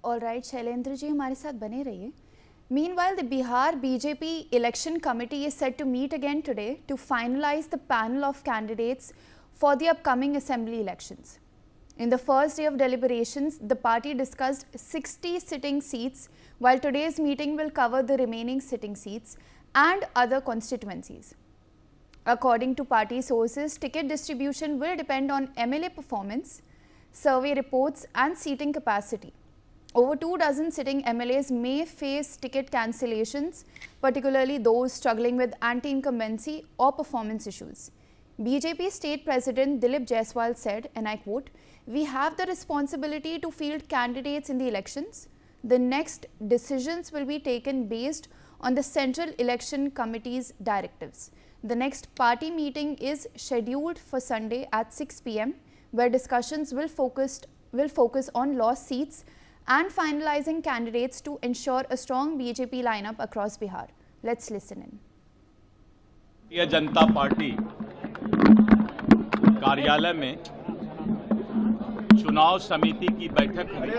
All right, Shailendra ji हमारे साथ बने रहिए. Meanwhile, the Bihar BJP election committee is set to meet again today to finalize the panel of candidates for the upcoming assembly elections. In the first day of deliberations, the party discussed 60 sitting seats, while today's meeting will cover the remaining sitting seats and other constituencies. According to party sources, ticket distribution will depend on MLA performance, survey reports and seating capacity. Over 24 sitting MLAs may face ticket cancellations, particularly those struggling with anti-incumbency or performance issues. BJP State President Dilip Jaiswal said, and I quote, "We have the responsibility to field candidates in the elections. The next decisions will be taken based on the Central Election Committee's directives." The next party meeting is scheduled for Sunday at 6 p.m., where discussions will focus on lost seats and finalizing candidates to ensure a strong BJP lineup across Bihar. Let's listen in. Bharatiya Janata party कार्यालय में चुनाव समिति की बैठक हुई।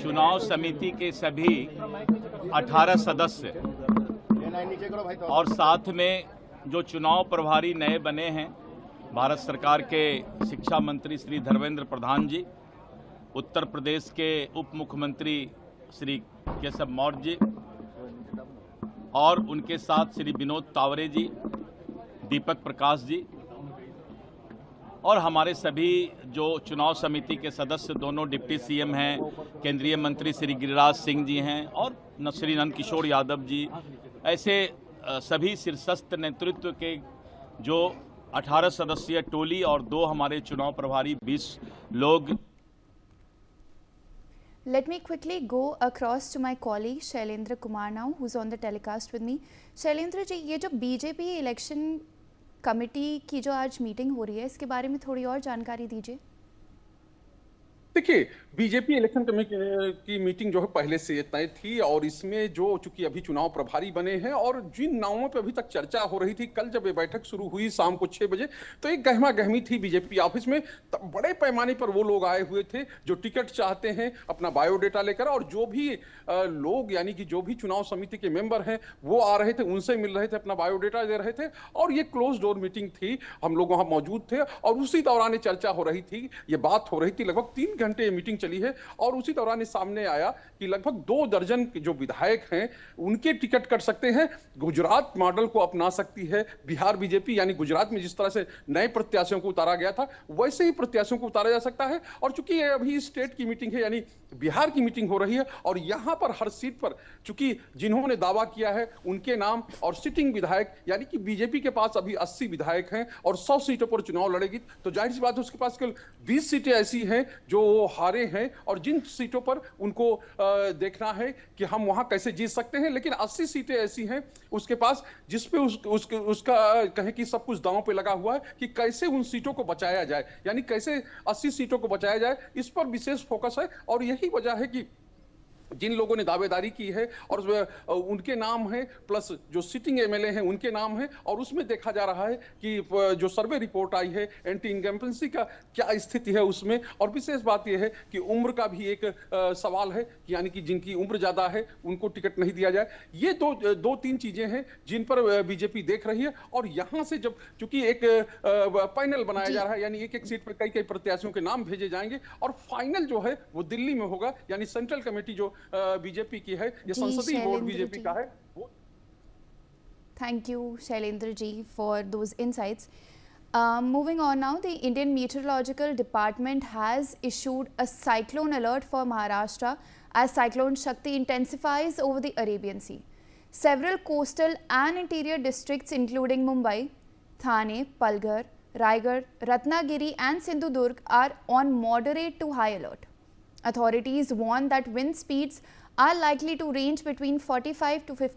चुनाव समिति के सभी 18 सदस्य और साथ में जो चुनाव प्रभारी नए बने हैं, भारत सरकार के शिक्षा मंत्री श्री धर्मेंद्र प्रधान जी, उत्तर प्रदेश के उप मुख्यमंत्री श्री केशव मौर्य जी और उनके साथ श्री विनोद तावरे जी, दीपक प्रकाश जी और हमारे सभी जो चुनाव समिति के सदस्य, दोनों डिप्टी सीएम हैं, केंद्रीय मंत्री श्री गिरिराज सिंह जी हैं और श्री नंद किशोर यादव जी, ऐसे सभी शीर्षस्थ नेतृत्व के जो 18 सदस्यीय टोली और 2 हमारे चुनाव प्रभारी 20 लोग. Let me quickly go across to my colleague Shailendra Kumar now, who's on the telecast with me. Shailendra जी, ये जो बीजेपी इलेक्शन कमेटी की जो आज मीटिंग हो रही है, इसके बारे में थोड़ी और जानकारी दीजिए. देखिए, बीजेपी इलेक्शन कमेटी की मीटिंग जो है पहले से तय थी और इसमें जो चूंकि अभी चुनाव प्रभारी बने हैं और जिन नामों पे अभी तक चर्चा हो रही थी, कल जब ये बैठक शुरू हुई शाम को 6 बजे, तो एक गहमा गहमी थी बीजेपी ऑफिस में. बड़े पैमाने पर वो लोग आए हुए थे जो टिकट चाहते हैं अपना बायोडेटा लेकर, और जो भी लोग यानी कि जो भी चुनाव समिति के मेंबर हैं वो आ रहे थे, उनसे मिल रहे थे, अपना बायोडेटा दे रहे थे. और ये क्लोज डोर मीटिंग थी, हम लोग वहां मौजूद थे और उसी दौरान ये चर्चा हो रही थी, ये बात हो रही थी. लगभग 3 घंटे ये मीटिंग चली है और उसी दौरान सामने आया कि लगभग 2 दर्जन जो विधायक हैं उनके टिकट कट सकते हैं. गुजरात मॉडल को अपना सकती है बिहार बीजेपी, यानी गुजरात में जिस तरह से नए प्रत्याशियों को उतारा गया था वैसे ही प्रत्याशियों को उतारा जा सकता है. और चूंकि ये अभी स्टेट की मीटिंग है, यानी बिहार की मीटिंग हो रही है, और यहां पर हर सीट पर चूंकि जिन्होंने दावा किया है उनके नाम और सिटिंग विधायक, यानी कि बीजेपी के पास अभी 80 विधायक हैं और 100 सीटों पर चुनाव लड़ेगी, तो जाहिर सी बात है उसके पास केवल 20 सीटें ऐसी हैं जो वो हारे हैं और जिन सीटों पर उनको देखना है कि हम वहां कैसे जीत सकते हैं. लेकिन 80 सीटें ऐसी हैं उसके पास जिसपे उसका कहें कि सब कुछ दांव पे लगा हुआ है कि कैसे उन सीटों को बचाया जाए, यानी कैसे 80 सीटों को बचाया जाए, इस पर विशेष फोकस है. और यही वजह है कि जिन लोगों ने दावेदारी की है और उनके नाम हैं, प्लस जो सिटिंग एमएलए हैं उनके नाम हैं, और उसमें देखा जा रहा है कि जो सर्वे रिपोर्ट आई है एंटी इनकम्बेंसी का क्या स्थिति है उसमें. और विशेष बात यह है कि उम्र का भी एक सवाल है, यानी कि जिनकी उम्र ज्यादा है उनको टिकट नहीं दिया जाए. ये दो तीन चीजें हैं जिन पर बीजेपी देख रही है. और यहां से जब चूंकि एक पैनल बनाया जा रहा है, यानी एक सीट पर कई प्रत्याशियों के नाम भेजे जाएंगे और फाइनल जो है वो दिल्ली में होगा, यानी सेंट्रल कमेटी जो बीजेपी की है, ये संसदीय बोर्ड बीजेपी का है. Thank you, Shailendra ji, for those insights. Moving on now, the Indian Meteorological Department has issued a cyclone alert for Maharashtra as Cyclone Shakti intensifies over the Arabian Sea. Several coastal and interior districts including Mumbai, Thane, Palghar, Raigad, Ratnagiri and Sindhudurg are on moderate to high alert. Authorities warn that wind speeds are likely to range between 45 to 50